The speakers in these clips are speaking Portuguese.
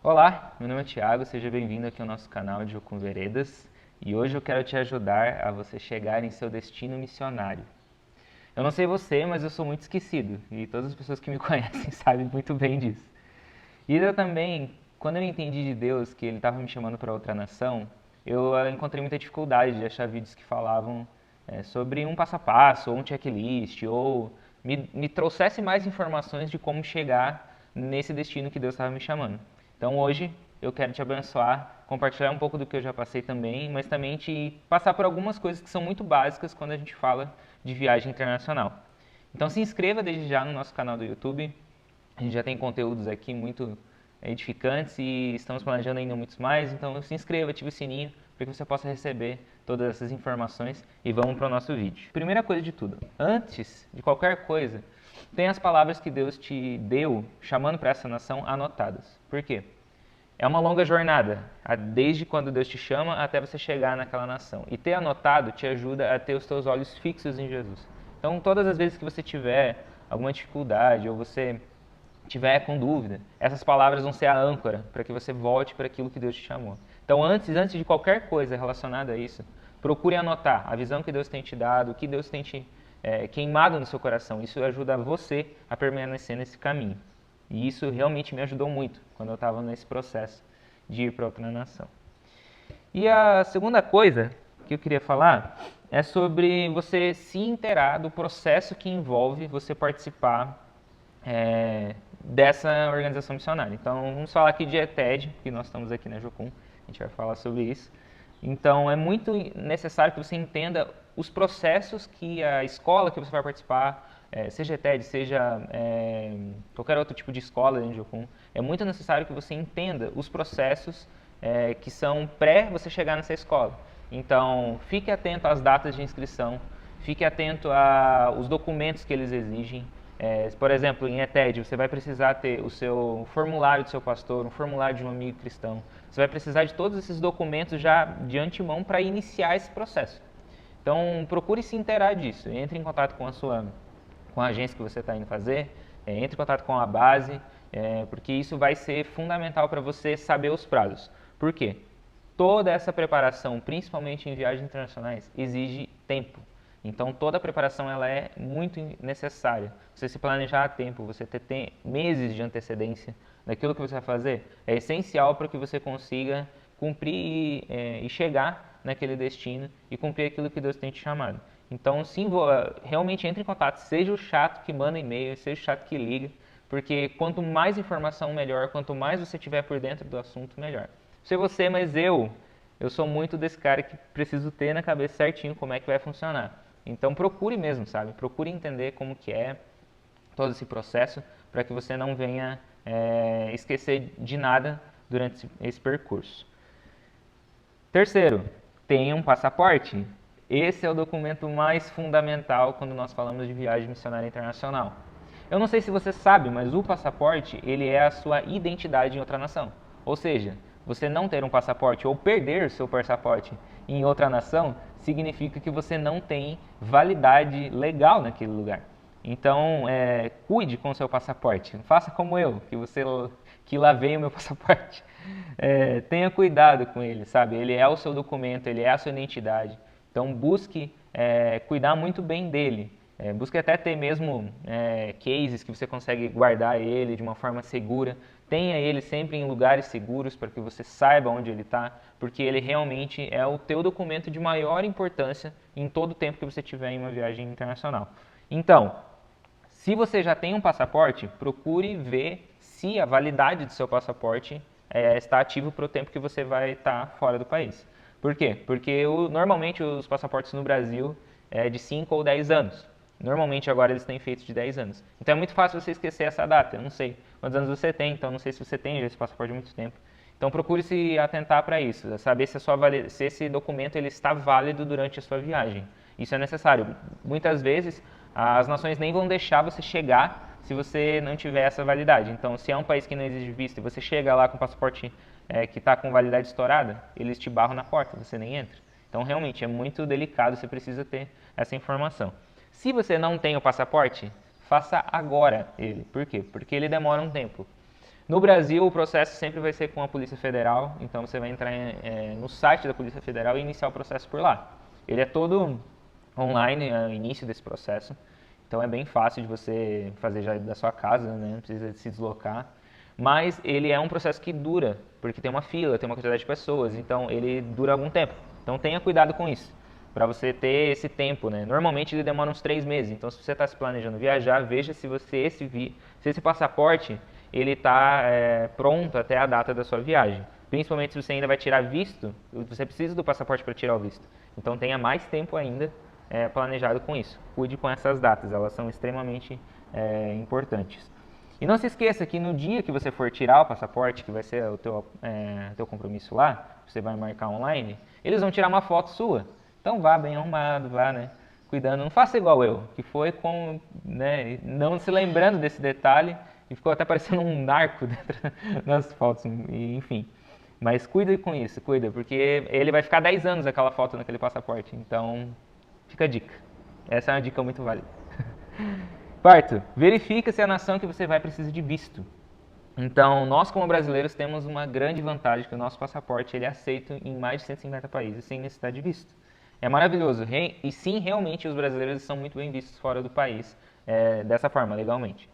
Olá, meu nome é Thiago, seja bem-vindo aqui ao nosso canal de Jocum Veredas e hoje eu quero te ajudar a você chegar em seu destino missionário. Eu não sei você, mas eu sou muito esquecido e todas as pessoas que me conhecem sabem muito bem disso. E eu também, quando eu entendi de Deus que Ele estava me chamando para outra nação, eu encontrei muita dificuldade de achar vídeos que falavam sobre um passo a passo, ou um checklist, ou me trouxesse mais informações de como chegar nesse destino que Deus estava me chamando. Então hoje eu quero te abençoar, compartilhar um pouco do que eu já passei também, mas também te passar por algumas coisas que são muito básicas quando a gente fala de viagem internacional. Então se inscreva desde já no nosso canal do YouTube. A gente já tem conteúdos aqui muito edificantes e estamos planejando ainda muitos mais, então se inscreva, ative o sininho para que você possa receber todas essas informações e vamos para o nosso vídeo. Primeira coisa de tudo, antes de qualquer coisa, tem as palavras que Deus te deu chamando para essa nação anotadas. Por quê? É uma longa jornada, desde quando Deus te chama até você chegar naquela nação. E ter anotado te ajuda a ter os teus olhos fixos em Jesus. Então, todas as vezes que você tiver alguma dificuldade ou você tiver com dúvida, essas palavras vão ser a âncora para que você volte para aquilo que Deus te chamou. Então, antes de qualquer coisa relacionada a isso, procure anotar a visão que Deus tem te dado, o que Deus tem te queimado no seu coração. Isso ajuda você a permanecer nesse caminho. E isso realmente me ajudou muito quando eu estava nesse processo de ir para outra nação. E a segunda coisa que eu queria falar é sobre você se inteirar do processo que envolve você participar dessa organização missionária. Então, vamos falar aqui de ETED, que nós estamos aqui na Jocum, a gente vai falar sobre isso. Então, é muito necessário que você entenda os processos que a escola que você vai participar, seja ETED, seja qualquer outro tipo de escola dentro de Jocum, é muito necessário que você entenda os processos que são pré você chegar nessa escola. Então, fique atento às datas de inscrição, fique atento aos documentos que eles exigem. Por exemplo, em ETED, você vai precisar ter o seu formulário do seu pastor, um formulário de um amigo cristão. Você vai precisar de todos esses documentos já de antemão para iniciar esse processo. Então, procure se inteirar disso. Entre em contato com a agência que você está indo fazer, entre em contato com a base, porque isso vai ser fundamental para você saber os prazos. Por quê? Toda essa preparação, principalmente em viagens internacionais, exige tempo. Então, toda a preparação ela é muito necessária. Você se planejar a tempo, você ter meses de antecedência daquilo que você vai fazer, é essencial para que você consiga cumprir e chegar naquele destino e cumprir aquilo que Deus tem te chamado. Então, realmente entre em contato, seja o chato que manda e-mail, seja o chato que liga, porque quanto mais informação, melhor, quanto mais você tiver por dentro do assunto, melhor. Não sei você, mas eu sou muito desse cara que preciso ter na cabeça certinho como é que vai funcionar. Então procure mesmo, sabe? Procure entender como que é todo esse processo para que você não venha esquecer de nada durante esse percurso. Terceiro, tenha um passaporte. Esse é o documento mais fundamental quando nós falamos de viagem missionária internacional. Eu não sei se você sabe, mas o passaporte ele é a sua identidade em outra nação. Ou seja, você não ter um passaporte ou perder seu passaporte em outra nação significa que você não tem validade legal naquele lugar. Então, cuide com o seu passaporte. Faça como eu, que lavei o meu passaporte. Tenha cuidado com ele, sabe? Ele é o seu documento, ele é a sua identidade. Então, busque cuidar muito bem dele. Busque até ter mesmo cases que você consegue guardar ele de uma forma segura. Tenha ele sempre em lugares seguros para que você saiba onde ele está, porque ele realmente é o teu documento de maior importância em todo o tempo que você tiver em uma viagem internacional. Então, se você já tem um passaporte, procure ver se a validade do seu passaporte está ativo para o tempo que você vai estar fora do país. Por quê? Porque normalmente os passaportes no Brasil é de 5 ou 10 anos. Normalmente agora eles têm feito de 10 anos. Então é muito fácil você esquecer essa data. Eu não sei quantos anos você tem, então não sei se você tem esse passaporte há muito tempo. Então procure se atentar para isso, saber se esse documento ele está válido durante a sua viagem. Isso é necessário. Muitas vezes as nações nem vão deixar você chegar se você não tiver essa validade. Então, se é um país que não exige visto e você chega lá com o passaporte que está com validade estourada, eles te barram na porta, você nem entra. Então, realmente, é muito delicado, você precisa ter essa informação. Se você não tem o passaporte, faça agora ele. Por quê? Porque ele demora um tempo. No Brasil, o processo sempre vai ser com a Polícia Federal, então você vai entrar no site da Polícia Federal e iniciar o processo por lá. Ele é todo online, o início desse processo, então é bem fácil de você fazer já da sua casa, né? Não precisa se deslocar. Mas ele é um processo que dura, porque tem uma fila, tem uma quantidade de pessoas, então ele dura algum tempo. Então tenha cuidado com isso, para você ter esse tempo, né? Normalmente ele demora uns 3 meses, então se você está se planejando viajar, veja se esse passaporte ele está pronto até a data da sua viagem. Principalmente se você ainda vai tirar visto, você precisa do passaporte para tirar o visto. Então tenha mais tempo ainda planejado com isso. Cuide com essas datas, elas são extremamente importantes. E não se esqueça que no dia que você for tirar o passaporte, que vai ser o teu compromisso lá, você vai marcar online, eles vão tirar uma foto sua. Então vá bem arrumado, vá, né, cuidando. Não faça igual eu, que foi com, né, não se lembrando desse detalhe e ficou até parecendo um narco dentro das fotos, enfim. Mas cuida com isso, cuida, porque ele vai ficar 10 anos aquela foto naquele passaporte. Então, fica a dica. Essa é uma dica muito válida. Quarto, verifique se a nação que você vai precisa de visto. Então, nós como brasileiros temos uma grande vantagem, que o nosso passaporte ele é aceito em mais de 150 países sem necessidade de visto. É maravilhoso. E sim, realmente os brasileiros são muito bem vistos fora do país, dessa forma, legalmente.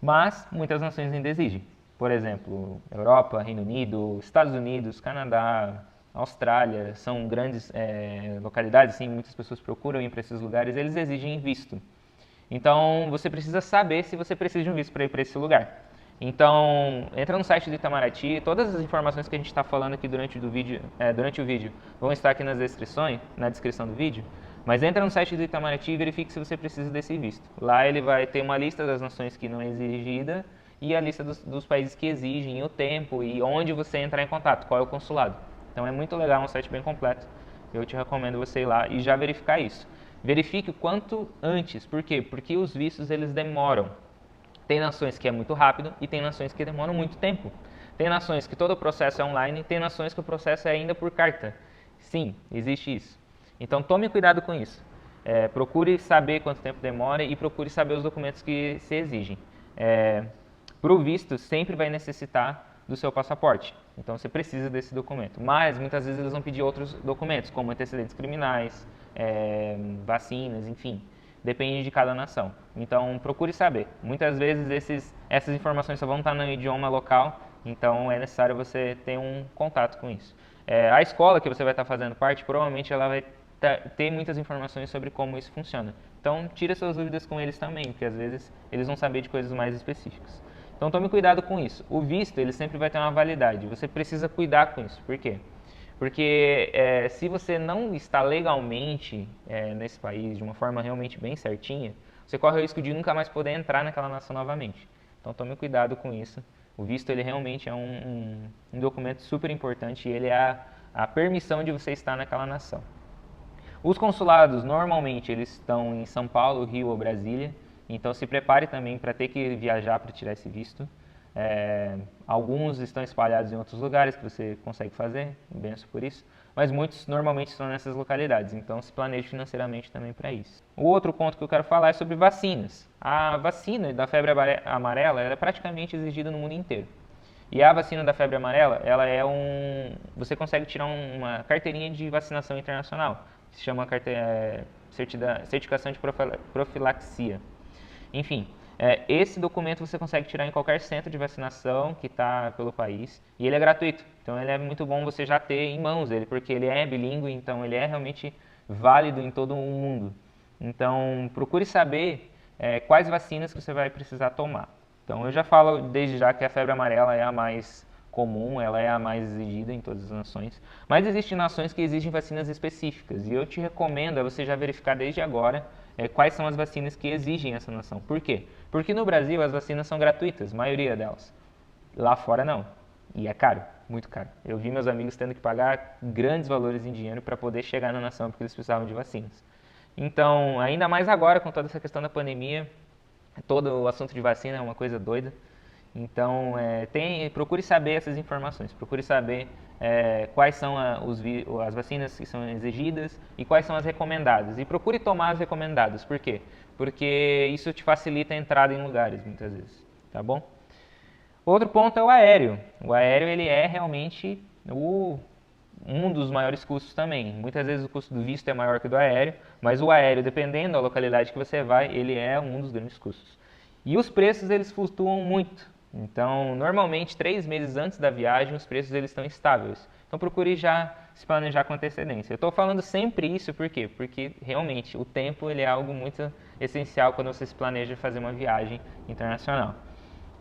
Mas muitas nações ainda exigem. Por exemplo, Europa, Reino Unido, Estados Unidos, Canadá, Austrália, são grandes localidades, sim, muitas pessoas procuram ir para esses lugares, eles exigem visto. Então, você precisa saber se você precisa de um visto para ir para esse lugar. Então, entra no site do Itamaraty, todas as informações que a gente está falando aqui durante o vídeo vão estar aqui na descrição do vídeo, mas entra no site do Itamaraty e verifique se você precisa desse visto. Lá ele vai ter uma lista das nações que não é exigida e a lista dos países que exigem, o tempo e onde você entrar em contato, qual é o consulado. Então é muito legal, é um site bem completo. Eu te recomendo você ir lá e já verificar isso. Verifique o quanto antes. Por quê? Porque os vistos eles demoram. Tem nações que é muito rápido e tem nações que demoram muito tempo. Tem nações que todo o processo é online, tem nações que o processo é ainda por carta. Sim, existe isso. Então tome cuidado com isso. Procure saber quanto tempo demora e procure saber os documentos que se exigem. Para o visto, sempre vai necessitar do seu passaporte. Então você precisa desse documento. Mas muitas vezes eles vão pedir outros documentos, como antecedentes criminais, vacinas, enfim. Depende de cada nação. Então procure saber. Muitas vezes essas informações só vão estar no idioma local, então é necessário você ter um contato com isso. A escola que você vai estar fazendo parte, provavelmente ela vai ter muitas informações sobre como isso funciona. Então tire suas dúvidas com eles também, porque às vezes eles vão saber de coisas mais específicas. Então tome cuidado com isso. O visto ele sempre vai ter uma validade. Você precisa cuidar com isso. Por quê? Porque se você não está legalmente nesse país de uma forma realmente bem certinha, você corre o risco de nunca mais poder entrar naquela nação novamente. Então tome cuidado com isso. O visto ele realmente é um documento super importante e ele é a permissão de você estar naquela nação. Os consulados normalmente eles estão em São Paulo, Rio ou Brasília, então se prepare também para ter que viajar para tirar esse visto. Alguns estão espalhados em outros lugares que você consegue fazer, benção por isso, mas muitos normalmente estão nessas localidades, então se planeje financeiramente também para isso. O outro ponto que eu quero falar é sobre vacinas. A vacina da febre amarela ela é praticamente exigida no mundo inteiro. E a vacina da febre amarela, ela você consegue tirar uma carteirinha de vacinação internacional, que se chama certificação de profilaxia. Enfim, esse documento você consegue tirar em qualquer centro de vacinação que está pelo país e ele é gratuito. Então ele é muito bom você já ter em mãos ele, porque ele é bilíngue, então ele é realmente válido em todo o mundo. Então procure saber quais vacinas que você vai precisar tomar. Então eu já falo desde já que a febre amarela é a mais comum, ela é a mais exigida em todas as nações, mas existem nações que exigem vacinas específicas e eu te recomendo você já verificar desde agora quais são as vacinas que exigem essa nação. Por quê? Porque no Brasil as vacinas são gratuitas, a maioria delas. Lá fora não. E é caro, muito caro. Eu vi meus amigos tendo que pagar grandes valores em dinheiro para poder chegar na nação porque eles precisavam de vacinas. Então, ainda mais agora com toda essa questão da pandemia, todo o assunto de vacina é uma coisa doida. Então, procure saber essas informações, procure saber quais são as vacinas que são exigidas e quais são as recomendadas. E procure tomar as recomendadas. Por quê? Porque isso te facilita a entrada em lugares, muitas vezes. Tá bom? Outro ponto é o aéreo. O aéreo ele é realmente um dos maiores custos também. Muitas vezes o custo do visto é maior que o do aéreo, mas o aéreo, dependendo da localidade que você vai, ele é um dos grandes custos. E os preços eles flutuam muito. Então, normalmente 3 meses antes da viagem, os preços eles estão estáveis. Então, procure já se planejar com antecedência. Eu estou falando sempre isso por quê? Porque realmente o tempo ele é algo muito essencial quando você se planeja fazer uma viagem internacional.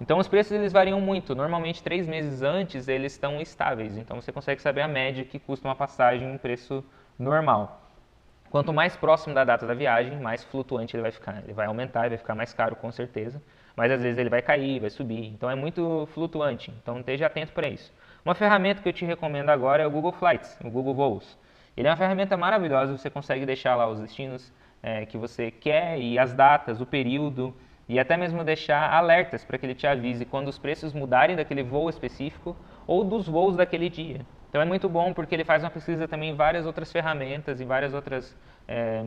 Então os preços eles variam muito, normalmente 3 meses antes eles estão estáveis, então você consegue saber a média que custa uma passagem em um preço normal. Quanto mais próximo da data da viagem, mais flutuante ele vai ficar, ele vai aumentar, ele vai ficar mais caro com certeza, mas às vezes ele vai cair, vai subir, então é muito flutuante, então esteja atento para isso. Uma ferramenta que eu te recomendo agora é o Google Flights, o Google Voos. Ele é uma ferramenta maravilhosa, você consegue deixar lá os destinos que você quer e as datas, o período, e até mesmo deixar alertas para que ele te avise quando os preços mudarem daquele voo específico ou dos voos daquele dia. Então é muito bom porque ele faz uma pesquisa também em várias outras ferramentas e várias outras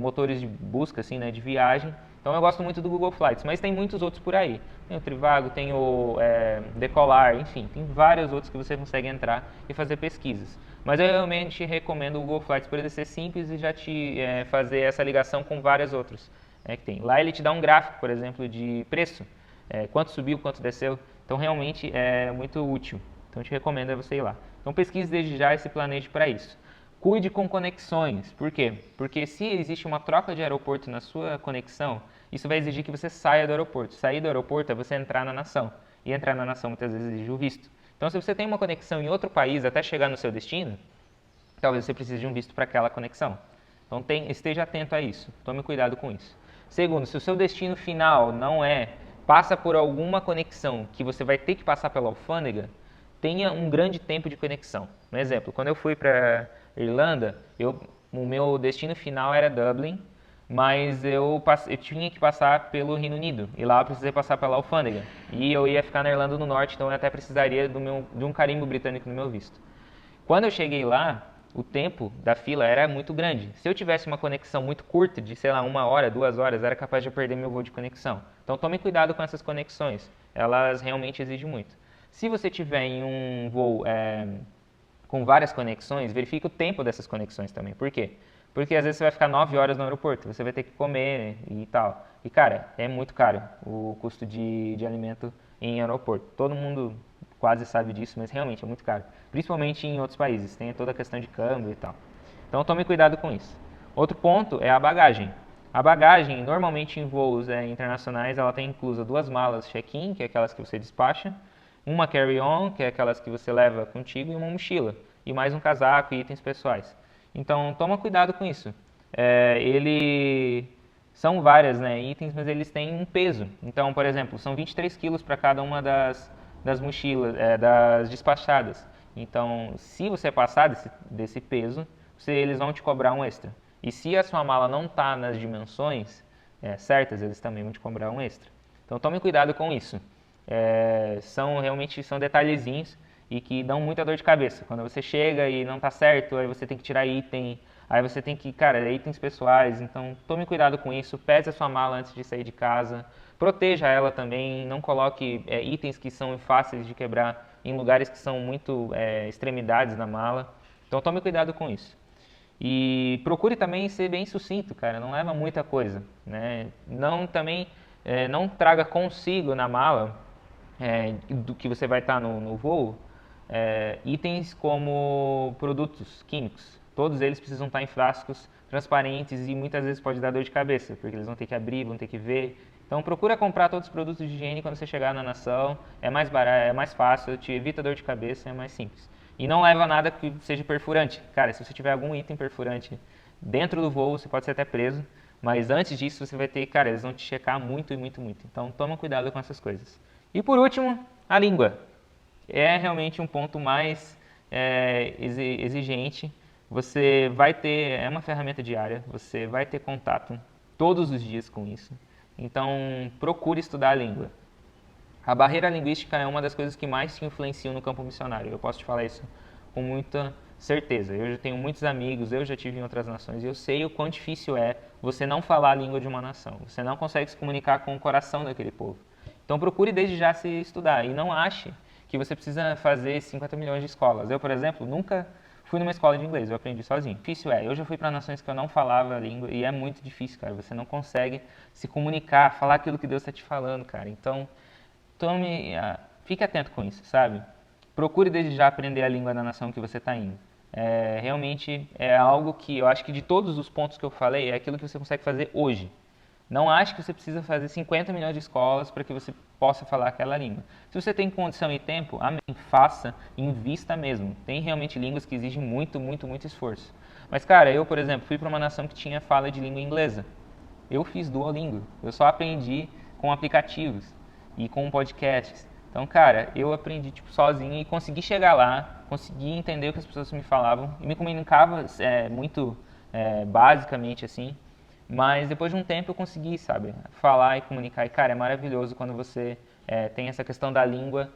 motores de busca assim, né, de viagem. Então eu gosto muito do Google Flights, mas tem muitos outros por aí. Tem o Trivago, tem o Decolar, enfim, tem vários outros que você consegue entrar e fazer pesquisas. Mas eu realmente recomendo o Google Flights por ele ser simples e já te fazer essa ligação com várias outras. Que tem. Lá ele te dá um gráfico, por exemplo, de preço, quanto subiu, quanto desceu, então realmente é muito útil, então eu te recomendo você ir lá. Então pesquise desde já e se planeje para isso. Cuide com conexões, por quê? Porque se existe uma troca de aeroporto na sua conexão, isso vai exigir que você saia do aeroporto. Sair do aeroporto é você entrar na nação, e entrar na nação muitas vezes exige o visto. Então se você tem uma conexão em outro país até chegar no seu destino, talvez você precise de um visto para aquela conexão. Então esteja atento a isso, tome cuidado com isso. Segundo, se o seu destino final não passa por alguma conexão que você vai ter que passar pela alfândega, tenha um grande tempo de conexão. Um exemplo, quando eu fui para Irlanda, o meu destino final era Dublin, mas eu tinha que passar pelo Reino Unido, e lá eu precisei passar pela alfândega. E eu ia ficar na Irlanda do Norte, então eu até precisaria de um carimbo britânico no meu visto. Quando eu cheguei lá, o tempo da fila era muito grande. Se eu tivesse uma conexão muito curta, de sei lá, 1 hora, 2 horas, era capaz de eu perder meu voo de conexão. Então tome cuidado com essas conexões, elas realmente exigem muito. Se você tiver em um voo com várias conexões, verifique o tempo dessas conexões também. Por quê? Porque às vezes você vai ficar 9 horas no aeroporto, você vai ter que comer e tal. E cara, é muito caro o custo de alimento em aeroporto. Todo mundo quase sabe disso, mas realmente é muito caro. Principalmente em outros países, tem toda a questão de câmbio e tal. Então tome cuidado com isso. Outro ponto é a bagagem. A bagagem, normalmente em voos internacionais, ela tem inclusa 2 malas check-in, que é aquelas que você despacha, uma carry-on, que é aquelas que você leva contigo, e uma mochila, e mais um casaco e itens pessoais. Então toma cuidado com isso. São várias itens, mas eles têm um peso. Então, por exemplo, são 23 quilos para cada uma das mochilas, das despachadas. Então, se você passar desse peso, eles vão te cobrar um extra. E se a sua mala não está nas dimensões certas, eles também vão te cobrar um extra. Então, tome cuidado com isso. Realmente são detalhezinhos e que dão muita dor de cabeça. Quando você chega e não está certo, aí você tem que tirar item, aí você tem que, itens pessoais. Então, tome cuidado com isso. Pese a sua mala antes de sair de casa. Proteja ela também, não coloque itens que são fáceis de quebrar em lugares que são muito extremidades na mala. Então tome cuidado com isso. E procure também ser bem sucinto, cara, não leva muita coisa, né? Não traga consigo na mala do que você vai estar no voo, itens como produtos químicos. Todos eles precisam estar em frascos transparentes e muitas vezes pode dar dor de cabeça, porque eles vão ter que abrir, vão ter que ver. Então procura comprar todos os produtos de higiene quando você chegar na nação, é mais barato, é mais fácil, te evita dor de cabeça, é mais simples. E não leva nada que seja perfurante. Cara, se você tiver algum item perfurante dentro do voo, você pode ser até preso, mas antes disso você vai ter, cara, eles vão te checar muito e muito, muito. Então toma cuidado com essas coisas. E por último, a língua. É realmente um ponto mais exigente. Você vai ter, é uma ferramenta diária, você vai ter contato todos os dias com isso. Então, procure estudar a língua. A barreira linguística é uma das coisas que mais te influenciam no campo missionário. Eu posso te falar isso com muita certeza. Eu já tenho muitos amigos, eu já tive em outras nações e eu sei o quão difícil é você não falar a língua de uma nação. Você não consegue se comunicar com o coração daquele povo. Então, procure desde já se estudar e não ache que você precisa fazer 50 milhões de escolas. Eu, por exemplo, nunca fui numa escola de inglês, eu aprendi sozinho. Difícil eu já fui para nações que eu não falava a língua e é muito difícil, cara. Você não consegue se comunicar, falar aquilo que Deus está te falando, cara. Então, fique atento com isso, sabe? Procure desde já aprender a língua da nação que você está indo. Realmente é algo que eu acho que de todos os pontos que eu falei, é aquilo que você consegue fazer hoje. Não ache que você precisa fazer 50 milhões de escolas para que você possa falar aquela língua. Se você tem condição e tempo, amém, faça, invista mesmo. Tem realmente línguas que exigem muito, muito, muito esforço. Mas, cara, eu, por exemplo, fui para uma nação que tinha fala de língua inglesa. Eu fiz Duolingo. Eu só aprendi com aplicativos e com podcasts. Então, cara, eu aprendi sozinho e consegui chegar lá, consegui entender o que as pessoas me falavam e me comunicava muito basicamente assim. Mas depois de um tempo eu consegui, sabe, falar e comunicar. E, cara, é maravilhoso quando você tem essa questão da língua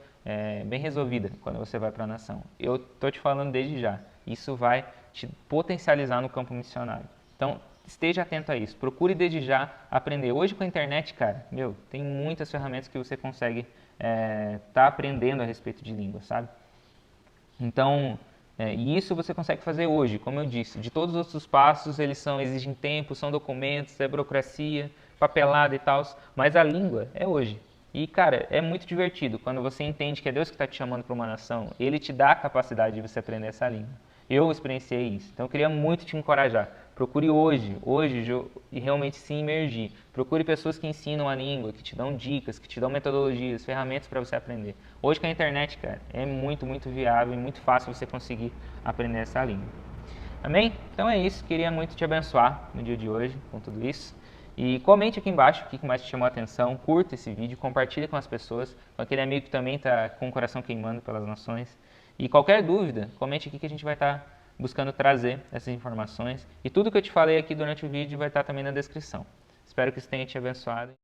bem resolvida quando você vai para a nação. Eu tô te falando desde já. Isso vai te potencializar no campo missionário. Então, esteja atento a isso. Procure desde já aprender. Hoje com a internet, cara, tem muitas ferramentas que você consegue tá aprendendo a respeito de língua, sabe? Então, e isso você consegue fazer hoje, como eu disse. De todos os outros passos, eles exigem tempo, são documentos, é burocracia, papelada e tal, mas a língua é hoje. E, cara, é muito divertido quando você entende que é Deus que está te chamando para uma nação, Ele te dá a capacidade de você aprender essa língua. Eu experienciei isso, então eu queria muito te encorajar. Procure hoje e realmente se imergir. Procure pessoas que ensinam a língua, que te dão dicas, que te dão metodologias, ferramentas para você aprender. Hoje com a internet, cara, é muito, muito viável e muito fácil você conseguir aprender essa língua. Amém? Então é isso, queria muito te abençoar no dia de hoje com tudo isso. E comente aqui embaixo o que mais te chamou a atenção, curta esse vídeo, compartilhe com as pessoas, com aquele amigo que também está com o coração queimando pelas nações. E qualquer dúvida, comente aqui que a gente vai estar buscando trazer essas informações. E tudo que eu te falei aqui durante o vídeo vai estar também na descrição. Espero que isso tenha te abençoado.